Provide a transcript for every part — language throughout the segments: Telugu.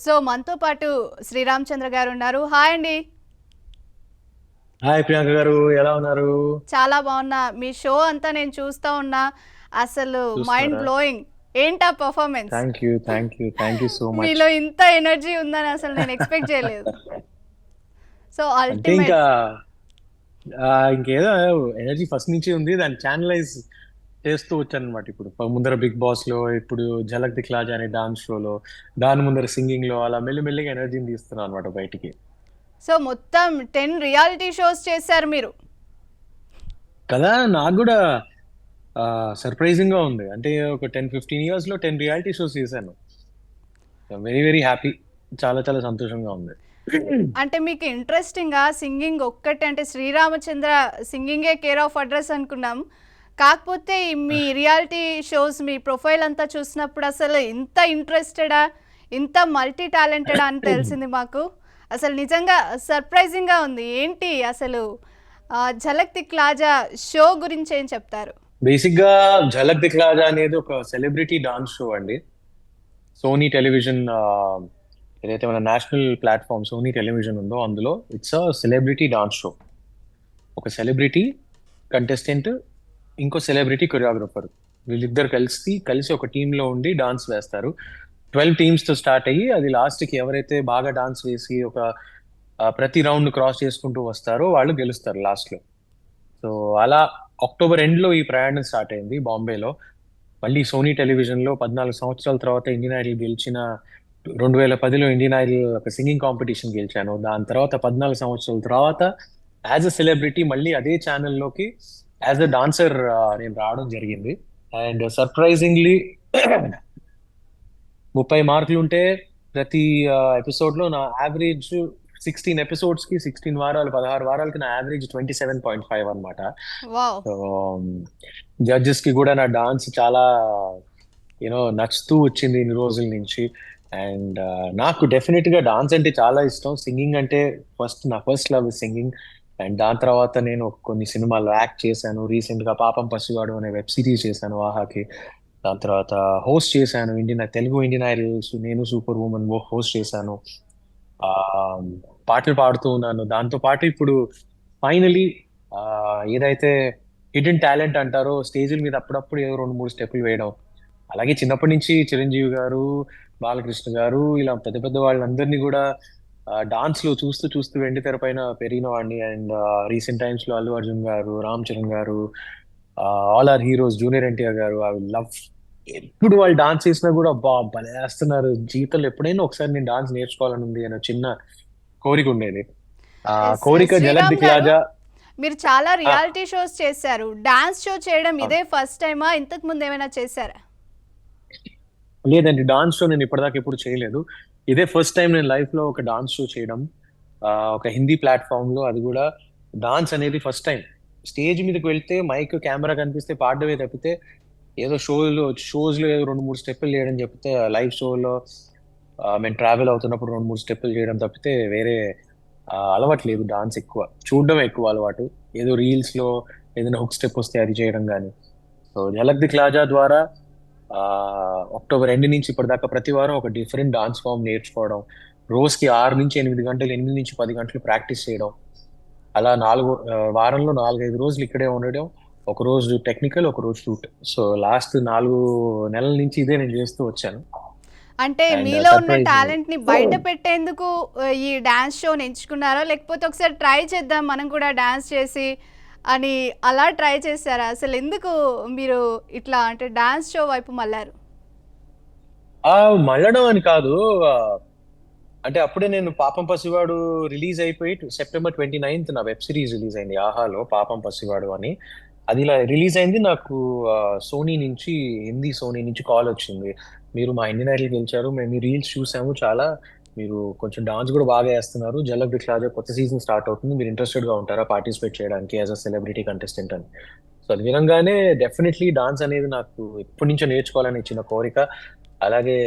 సో మనతో పాటు శ్రీరామచంద్ర గారు ఉన్నారు. హాయ్ అండి. హాయ్ ప్రియాంక గారు, ఎలా ఉన్నారు? చాలా బాగున్నా. మీ షో అంతా నేను చూస్తా ఉన్నా. అసలు మైండ్ చూస్తున్నారా? బ్లోయింగ్. ఏంటా performance? Thank you so much. మీలో ఇంత ఎనర్జీ ఉందని అసలు నేను ఎక్స్పెక్ట్ చేయలేదు. సో అంటే ఇంకా అల్టిమేట్. ఇంకేదో ఎనర్జీ ఫస్ట్ నుంచి ఉంది, దాన్ని ఛానలైజ్ చేస్తూ వచ్చాను అనమాట. ఇప్పుడు ముందర బిగ్ బాస్ లో, ఇప్పుడు ఝలక్ దిఖ్లాజా అనే డాన్స్ షోలో, దాని ముందర సింగింగ్ లో, అలా మెల్లిమెల్లిగా ఎనర్జీని తీస్తున్నాను అనమాట బయటికి. సో మొత్తం 10 రియాలిటీ షోస్ చేశారు మీరు. కదా, నాకు కూడా సర్ప్రైజింగ్ గా ఉంది. అంటే ఒక 10-15 ఇయర్స్ లో 10 రియాలిటీ షోస్ చేశాను. Very very happy. చాలా చాలా సంతోషంగా ఉంది. అంటే మీకు ఇంట్రెస్టింగ్గా సింగింగ్ ఒక్కటే, అంటే శ్రీరామచంద్ర సింగింగే కేర్ ఆఫ్ అడ్రస్ అనుకున్నాం. కాకపోతే మీ రియాలిటీ షోస్, మీ ప్రొఫైల్ అంతా చూసినప్పుడు అసలు ఇంత ఇంట్రెస్టెడా, ఇంత మల్టీ టాలెంటెడా అని తెలిసింది మాకు. అసలు నిజంగా సర్ప్రైజింగ్గా ఉంది. ఏంటి అసలు ఝలక్ దిక్లాజా షో గురించి ఏం చెప్తారు? బేసిక్ గా ఝలక్ దిఖ్లాజా అనేది ఒక సెలబ్రిటీ డాన్స్ షో అండి. సోనీ టెలివిజన్, ఏదైతే మన నేషనల్ ప్లాట్ఫామ్ సోనీ టెలివిజన్ ఉందో అందులో it's a celebrity dance show. ఒక సెలబ్రిటీ కంటెస్టెంట్, ఇంకో సెలబ్రిటీ కొరియోగ్రఫర్, వీళ్ళిద్దరు కలిసి ఒక టీమ్ లో ఉండి డాన్స్ వేస్తారు. 12 టీమ్స్ తో స్టార్ట్ అయ్యి అది లాస్ట్ కి ఎవరైతే బాగా డాన్స్ వేసి ఒక ప్రతి రౌండ్ క్రాస్ చేసుకుంటూ వస్తారో వాళ్ళు గెలుస్తారు లాస్ట్ లో. సో అలా అక్టోబర్ ఎండ్ లో ఈ ప్రయాణం స్టార్ట్ అయింది బాంబేలో. మళ్ళీ సోనీ టెలివిజన్ లో 14 సంవత్సరాల తర్వాత ఇండియన్ ఐడల్ గెలిచిన, 2010లో ఇండియన్ ఐడల్ ఒక సింగింగ్ కాంపిటీషన్ గెలిచాను. దాని తర్వాత 14 సంవత్సరాల తర్వాత యాజ్ అ సెలబ్రిటీ మళ్ళీ అదే ఛానల్లోకి యాజ్ అ డాన్సర్ నేను రావడం జరిగింది. అండ్ సర్ప్రైజింగ్లీ 30 మార్కులు ఉంటే ప్రతి ఎపిసోడ్ లో నా యావరేజ్ 16 ఎపిసోడ్స్ కి 16 వారాలు, 16 వారాలకి నా యావరేజ్ 27.5 అనమాట. వావ్. సో జడ్జెస్ కి కూడా నా డాన్స్ చాలా నచ్చుతూ వచ్చింది ఇన్ని రోజుల నుంచి. అండ్ నాకు డెఫినెట్ గా డాన్స్ అంటే చాలా ఇష్టం. సింగింగ్ అంటే నా ఫస్ట్ లవ్ సింగింగ్. అండ్ దాని తర్వాత నేను కొన్ని సినిమాల్లో యాక్ట్ చేశాను. రీసెంట్ గా పాపం పసివాడు అనే వెబ్ సిరీస్ చేశాను ఆహాకి. దాని తర్వాత హోస్ట్ చేశాను తెలుగు ఇండియన్ ఐడల్స్, నేను సూపర్ ఉమెన్ హోస్ట్ చేశాను. ఆ పాటలు పాడుతూ ఉన్నాను. దాంతో పాటు ఇప్పుడు ఫైనలీ ఏదైతే హిడెన్ టాలెంట్ అంటారో, స్టేజ్ల మీద అప్పుడప్పుడు ఏదో 2-3 స్టెప్పులు వేయడం. అలాగే చిన్నప్పటి నుంచి చిరంజీవి గారు, బాలకృష్ణ గారు, ఇలా పెద్ద పెద్ద వాళ్ళందరినీ కూడా డాన్స్ లో చూస్తూ చూస్తూ వెండి తెర పైన పెరిగిన వాడిని. అండ్ రీసెంట్ టైమ్స్ లో అల్లు అర్జున్ గారు, రామ్ చరణ్ గారు, all are heroes, junior NTR గారు, ఐ లవ్. ఎప్పుడు వాళ్ళు డాన్స్ చేసినా కూడా బా భలే వేస్తున్నారు. జీవితంలో ఎప్పుడైనా ఒకసారి నేను డాన్స్ నేర్చుకోవాలని ఉంది అనే చిన్న కోరిక ఉండేది. ఆ ఎస్, కోరిక ఝలక్ శ్రీరామ్ గారు, దిఖ్లాజా. మీరు చాలా ఆ, రియాలిటీ షోస్ చేశారు. డాన్స్ షో చేయడం ఆ, ఇదే ఫస్ట్ టైమా? ఇంతకు ముందు ఏమైనా చేశారా? లేదండి, డాన్స్ షో నేను ఇప్పటిదాకా ఎప్పుడు చేయలేదు. ఇదే ఫస్ట్ టైం నేను లైఫ్ లో ఒక డాన్స్ షో చేయడం. ఒక హిందీ ప్లాట్ఫామ్ లో, అది కూడా డాన్స్ అనేది ఫస్ట్ టైం. స్టేజ్ మీదకి వెళ్తే మైక్ కెమెరా కనిపిస్తే పాడడమే తప్పితే, ఏదో షోస్ లో ఏదో 2-3 స్టెప్పులు చేయడం చెప్తే, లైవ్ షోలో మేము ట్రావెల్ అవుతున్నప్పుడు 2-3 స్టెప్పులు చేయడం తప్పితే వేరే అలవాట్లేదు. డాన్స్ ఎక్కువ చూడడం ఎక్కువ అలవాటు. ఏదో రీల్స్ లో ఏదైనా హుక్ స్టెప్ వస్తే అది చేయడం కానీ. సో ఝలక్ దిఖ్లాజా ద్వారా ఆ అక్టోబర్ ఎండ్ నుంచి ఇప్పటిదాకా ప్రతి వారం ఒక డిఫరెంట్ డాన్స్ ఫామ్ నేర్చుకోవడం, రోజుకి 6 నుంచి 8 గంటలు, 8 నుంచి 10 గంటలు ప్రాక్టీస్ చేయడం. అలా వారంలో 4-5 రోజులు ఇక్కడే ఉండడం. ఒక రోజు టెక్నికల్, ఒక రోజు షూట్. సో లాస్ట్ 4 నెలల నుంచి ఇదే నేను చేస్తూ వచ్చాను. అంటే అండ్ మీలో ఉన్న సర్ప్రైజింగ్. టాలెంట్ని బయట పెట్టేందుకు ఈ డాన్స్ షోని ఎంచుకున్నారా? లేకపోతే ఒకసారి ట్రై చేద్దాం మనం కూడా డాన్స్ చేసి అని అలా ట్రై చేశారా? అసలు ఎందుకు మీరు ఇట్లా అంటే డాన్స్ షో వైపు మళ్ళారు? మళ్ళడం అని కాదు. ఆ, అంటే అప్పుడే నేను పాపం పసివాడు రిలీజ్ అయిపోయి సెప్టెంబర్ 29th నా వెబ్ సిరీస్ రిలీజ్ అయింది ఆహాలో, పాపం పసివాడు అని. అది ఇలా రిలీజ్ అయింది. నాకు సోనీ నుంచి, హిందీ సోనీ నుంచి కాల్ వచ్చింది. మీరు మా ఇండియన్ ఐడల్ గెలిచారు, మేము మీ రీల్స్ చూసాము చాలా, మీరు కొంచెం డాన్స్ కూడా బాగా వేస్తున్నారు, ఝలక్ దిఖ్లాజా కొత్త సీజన్ స్టార్ట్ అవుతుంది, మీరు ఇంట్రెస్టెడ్ గా ఉంటారా పార్టిసిపేట్ చేయడానికి యాజ్ అ సెలబ్రిటీ కంటెస్టెంట్ అని. సో అది వినంగానే డెఫినెట్లీ డాన్స్ అనేది నాకు ఎప్పటి నుంచో నేర్చుకోవాలని చిన్న కోరిక. అలాగే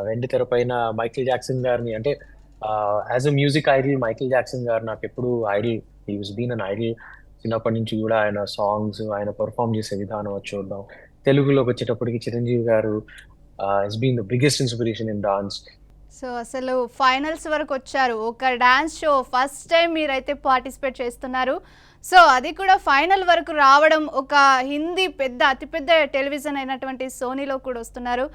వెండి తెర పైన మైకేల్ జాక్సన్ గారిని, అంటే as a music idol Michael Jackson గారు నాకు ఎప్పుడు idol. He was been an idol. చిన్నప్పటి నుంచి కూడా ఆయన సాంగ్స్, ఆయన పర్ఫామ్ చేసే విధానం వచ్చి చూడడం. తెలుగులోకి వచ్చేటప్పటికి చిరంజీవి గారు he's been the biggest inspiration in dance. So అసలు ఫైనల్స్ వరకు వచ్చారు. ఒక డాన్స్ షో ఫస్ట్ టైం మీరైతే పార్టిసిపేట్ చేస్తున్నారు. సో అది కూడా ఫైనల్ వరకు రావడం, ఒక హిందీ అతిపెద్ద టెలివిజన్ అయినటువంటి సోనీలో కూడా వస్తున్నారు.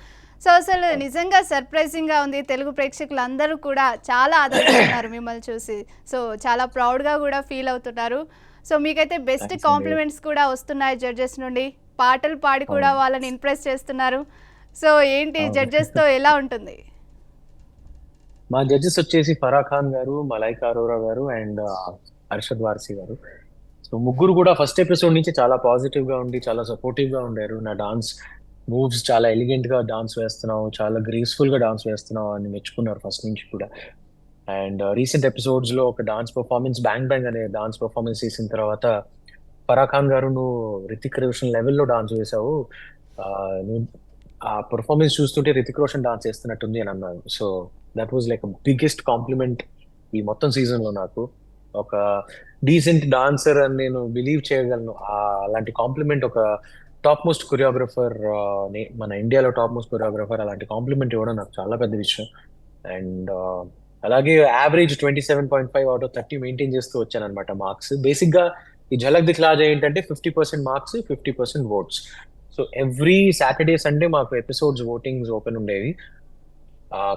సో అసలు నిజంగా సర్ప్రైజింగ్గా ఉంది. తెలుగు ప్రేక్షకులందరూ కూడా చాలా ఆదరిస్తున్నారు మిమ్మల్ని చూసి. సో చాలా ప్రౌడ్గా కూడా ఫీల్ అవుతున్నారు. సో మీకైతే బెస్ట్ థ్యాంక్స్ అండి. కాంప్లిమెంట్స్ కూడా వస్తున్నాయి జడ్జెస్ నుండి. పాటలు పాడి కూడా అవును. వాళ్ళని ఇంప్రెస్ చేస్తున్నారు. సో ఏంటి అవును. జడ్జెస్తో ఎలా ఉంటుంది? మా జడ్జెస్ వచ్చేసి ఫరా ఖాన్ గారు, మలైకా అరోరా గారు అండ్ అర్షద్ వార్సి గారు. సో ముగ్గురు కూడా ఫస్ట్ ఎపిసోడ్ నుంచి చాలా పాజిటివ్ గా ఉండి చాలా సపోర్టివ్ గా ఉండారు. నా డాన్స్ మూవ్స్ చాలా ఎలిగెంట్ గా డాన్స్ వేస్తున్నావు, చాలా గ్రేస్ఫుల్ గా డాన్స్ వేస్తున్నావు అని మెచ్చుకున్నారు ఫస్ట్ నుంచి కూడా. అండ్ రీసెంట్ ఎపిసోడ్స్ లో ఒక డాన్స్ పర్ఫార్మెన్స్ బ్యాంగ్ బ్యాంగ్ అనే డాన్స్ పర్ఫార్మెన్స్ చేసిన తర్వాత ఫరా ఖాన్ గారు, నువ్వు రితిక్ రోషన్ లెవెల్లో డాన్స్ వేసావు, ఆ, నువ్వు ఆ పర్ఫార్మెన్స్ చూస్తుంటే రితిక్ రోషన్ డాన్స్ చేస్తున్నట్టుంది అని అన్నారు. So that was like biggest compliment ఈ మొత్తం సీజన్ లో నాకు. ఒక డీసెంట్ డాన్సర్ అని నేను బిలీవ్ చేయగలను. అలాంటి కాంప్లిమెంట్ ఒక టాప్ మోస్ట్ కొరియోగ్రఫర్, మన ఇండియాలో టాప్ మోస్ట్ కొరియోగ్రఫర్ అలాంటి కాంప్లిమెంట్ ఇవ్వడం నాకు చాలా పెద్ద విషయం. అండ్ అలాగే యావరేజ్ 27.5 అవుట్ ఆఫ్ 30 మెయింటైన్ చేస్తూ వచ్చాను అనమాట మార్క్స్. బేసిక్ గా ఈ ఝలక్ దిఖ్లాజా ఏంటంటే 50% marks, 50% votes. So every Saturday Sunday మాకు ఎపిసోడ్స్ ఓటింగ్స్ ఓపెన్ ఉండేవి.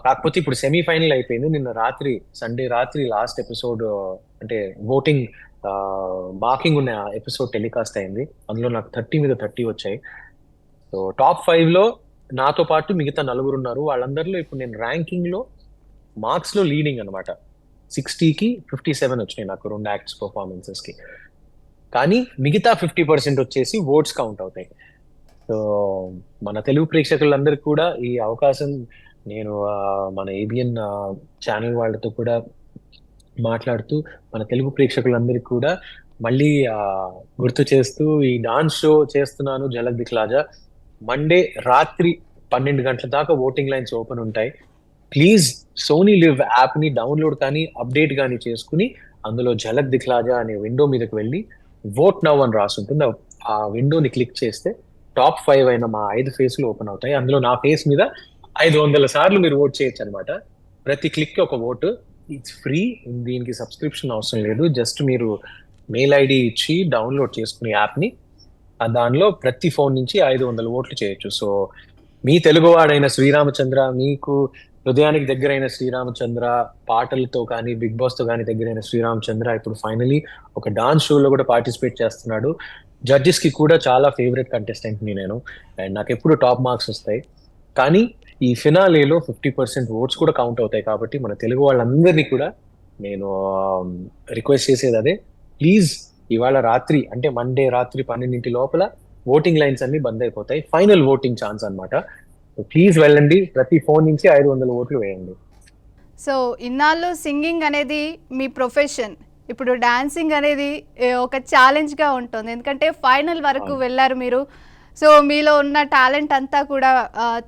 కాకపోతే ఇప్పుడు సెమీఫైనల్ అయిపోయింది. నిన్న రాత్రి, సండే రాత్రి లాస్ట్ ఎపిసోడ్, అంటే ఓటింగ్ మార్కింగ్ ఉన్న ఎపిసోడ్ టెలికాస్ట్ అయింది. అందులో నాకు 30 మీద 30 వచ్చాయి. సో టాప్ 5 లో నాతో పాటు మిగతా నలుగురు ఉన్నారు. వాళ్ళందరిలో ఇప్పుడు నేను ర్యాంకింగ్ లో మార్క్స్ లో లీడింగ్ అనమాట. 60కి 57 వచ్చినాయి నాకు రెండు యాక్ట్స్ పర్ఫార్మెన్సెస్ కి. కానీ మిగతా 50% వచ్చేసి ఓట్స్ కౌంట్ అవుతాయి. సో మన తెలుగు ప్రేక్షకులందరికీ కూడా ఈ అవకాశం నేను మన ఏబిఎన్ ఛానల్ వాళ్ళతో కూడా మాట్లాడుతూ మన తెలుగు ప్రేక్షకులందరికీ కూడా మళ్ళీ గుర్తు చేస్తూ ఈ డాన్స్ షో చేస్తున్నాను ఝలక్ దిఖ్లాజా. మండే రాత్రి 12 గంటల దాకా ఓటింగ్ లైన్స్ ఓపెన్ ఉంటాయి. ప్లీజ్ సోనీ లివ్ యాప్ ని డౌన్లోడ్ కానీ అప్డేట్ కానీ చేసుకుని అందులో ఝలక్ దిఖ్లాజా అనే విండో మీదకి వెళ్ళి ఓట్ నౌ అని రాసి ఉంటుంది. ఆ విండోని క్లిక్ చేస్తే టాప్ 5 అయిన మా 5 ఫేస్లు ఓపెన్ అవుతాయి. అందులో నా ఫేస్ మీద 500 సార్లు మీరు ఓట్ చేయొచ్చు అనమాట. ప్రతి క్లిక్ ఒక ఓటు. It's free. దీనికి సబ్స్క్రిప్షన్ అవసరం లేదు. జస్ట్ మీరు మెయిల్ ఐడి ఇచ్చి డౌన్లోడ్ చేసుకునే యాప్ని, దానిలో ప్రతి ఫోన్ నుంచి 500 ఓట్లు చేయొచ్చు. సో మీ తెలుగువాడైన శ్రీరామచంద్ర, మీకు హృదయానికి దగ్గరైన శ్రీరామచంద్ర, పాటలతో కానీ బిగ్ బాస్ తో కానీ దగ్గరైన శ్రీరామచంద్ర ఇప్పుడు ఫైనలీ ఒక డాన్స్ షోలో కూడా పార్టిసిపేట్ చేస్తున్నాడు. జడ్జెస్ కి కూడా చాలా ఫేవరెట్ కంటెస్టెంట్ ని నేను, అండ్ నాకు ఎప్పుడు టాప్ మార్క్స్ వస్తాయి. కానీ ఈ ఫినాలేలో 50% ఓట్స్ కూడా కౌంట్ అవుతాయి. కాబట్టి మన తెలుగు వాళ్ళందరినీ కూడా నేను రిక్వెస్ట్ చేసేది అదే, ప్లీజ్ ఇవాళ రాత్రి అంటే మండే రాత్రి 12 లోపల ఓటింగ్ లైన్స్ అన్ని బంద్ అయిపోతాయి. ఫైనల్ ఓటింగ్ ఛాన్స్ అనమాట. ప్లీజ్ వెళ్ళండి, ప్రతి ఫోన్ నుంచి 500 ఓట్లు వేయండి. సో ఇన్నాళ్ళు సింగింగ్ అనేది మీ ప్రొఫెషన్, ఇప్పుడు డాన్సింగ్ అనేది ఒక ఛాలెంజ్గా ఉంటుంది. ఎందుకంటే ఫైనల్ వరకు వెళ్ళారు మీరు. సో మీలో ఉన్న టాలెంట్ అంతా కూడా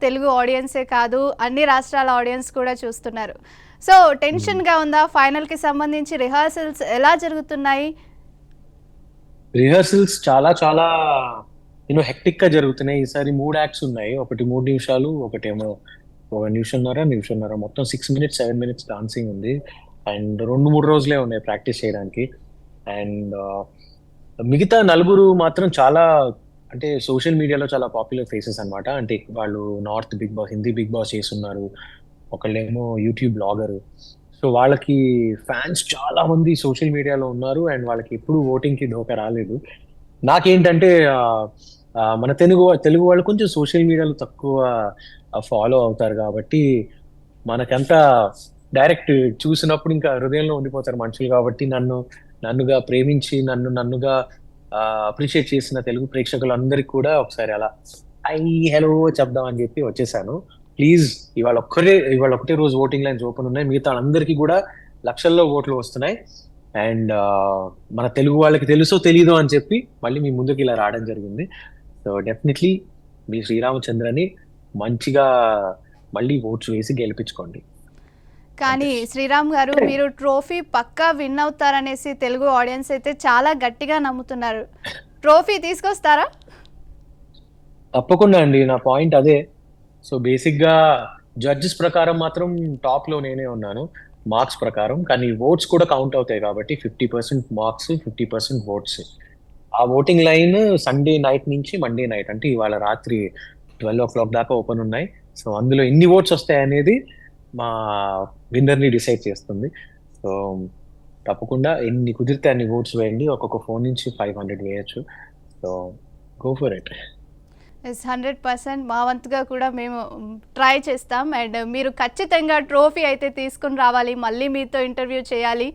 తెలుగు ఆడియన్సే కాదు, అన్ని రాష్ట్రాల ఆడియన్స్ కూడా చూస్తున్నారు. సో టెన్షన్గా ఉందా? ఫైనల్కి సంబంధించి రిహార్సల్స్ ఎలా జరుగుతున్నాయి? రిహర్సల్స్ చాలా చాలా హెక్టిక్ గా జరుగుతున్నాయి. ఈసారి 3 యాక్ట్స్ ఉన్నాయి. ఒకటి 3 నిమిషాలు, ఒకటేమో 1 నిమిషంన్నర, మొత్తం 6 minutes 7 minutes డాన్సింగ్ ఉంది. అండ్ 2-3 రోజులే ఉన్నాయి ప్రాక్టీస్ చేయడానికి. అండ్ మిగతా నలుగురు మాత్రం చాలా, అంటే సోషల్ మీడియాలో చాలా పాపులర్ ఫేసెస్ అన్నమాట. అంటే వాళ్ళు north Bigg Boss, Hindi Bigg Boss చేస్తున్నారు. ఒకళ్ళేమో యూట్యూబ్ బ్లాగర్. సో వాళ్ళకి ఫ్యాన్స్ చాలా మంది సోషల్ మీడియాలో ఉన్నారు. అండ్ వాళ్ళకి ఎప్పుడు ఓటింగ్ కి ఢోకా రాలేదు. నాకేంటంటే మన తెలుగు వాళ్ళు కొంచెం సోషల్ మీడియాలో తక్కువ ఫాలో అవుతారు కాబట్టి మనకంతా డైరెక్ట్ చూసినప్పుడు ఇంకా హృదయంలో ఉండిపోతారు మనుషులు. కాబట్టి నన్నుగా ప్రేమించి నన్నుగా అప్రిషియేట్ చేసిన తెలుగు ప్రేక్షకులందరికీ కూడా ఒకసారి అలా హలో చెప్దాం అని చెప్పి వచ్చేసాను. ప్లీజ్ ఇవాళ ఒకటే రోజు ఓటింగ్ లైన్స్ ఓపెన్ ఉన్నాయి. మిగతా అందరికీ కూడా లక్షల్లో ఓట్లు వస్తున్నాయి. అండ్ మన తెలుగు వాళ్ళకి తెలుసో తెలీదో అని చెప్పి మళ్ళీ మీ ముందుకు ఇలా రావడం జరిగింది. సో డెఫినెట్లీ మీ శ్రీరామచంద్రని మంచిగా మళ్ళీ ఓట్స్ వేసి గెలిపించుకోండి. కానీ శ్రీరామ్ గారు, మీరు ట్రోఫీ పక్కా విన్ అవుతారనేసి తెలుగు ఆడియన్స్ అయితే చాలా గట్టిగా నమ్ముతున్నారు. ట్రోఫీ తీసుకొస్తారా? తప్పకుండా అండి, నా పాయింట్ అదే. సో బేసిక్ గా జడ్జెస్ ప్రకారం మాత్రం టాప్ లో నేనే ఉన్నాను మార్క్స్ ప్రకారం. కానీ ఓట్స్ కూడా కౌంట్ అవుతాయి కాబట్టి 50% మార్క్స్, 50% ఓట్స్. ఆ ఓటింగ్ లైన్ సండే నైట్ నుంచి మండే నైట్ అంటే ఇవాళ రాత్రి 12 దాకా ఓపెన్ ఉన్నాయి. సో అందులో ఎన్ని ఓట్స్ వస్తాయి అనేది మా విన్నర్ ని డిసైడ్ చేస్తుంది. సో తప్పకుండా ఎన్ని కుదిరితే అన్ని ఓట్స్ వేయండి. ఒక్కొక్క ఫోన్ నుంచి 500 వేయొచ్చు. So go for it. Yes 100% మా వంతుగా కూడా మేము ట్రై చేస్తాం. అండ్ మీరు ఖచ్చితంగా ట్రోఫీ అయితే తీసుకుని రావాలి, మళ్ళీ మీతో ఇంటర్వ్యూ చేయాలి.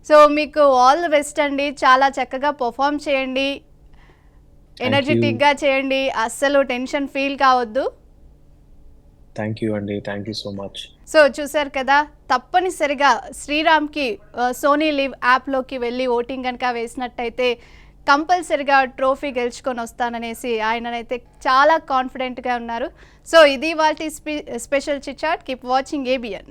సో మీకు ఆల్ ది బెస్ట్ అండి. చాలా చక్కగా పర్ఫామ్ చేయండి, థ్యాంక్ యూ. ఎనర్జెటిక్గా చేయండి, అస్సలు టెన్షన్ ఫీల్ కావద్దు. థ్యాంక్ యూ అండి. Thank you so much. So చూసారు కదా, తప్పనిసరిగా శ్రీరామ్కి సోనీ లివ్ యాప్లోకి వెళ్ళి ఓటింగ్ కనుక వేసినట్టయితే కంపల్సరిగా ట్రోఫీ గెలుచుకొని వస్తాననేసి ఆయననైతే చాలా కాన్ఫిడెంట్గా ఉన్నారు. సో ఇది వాటి special chit chat. Keep watching ABN.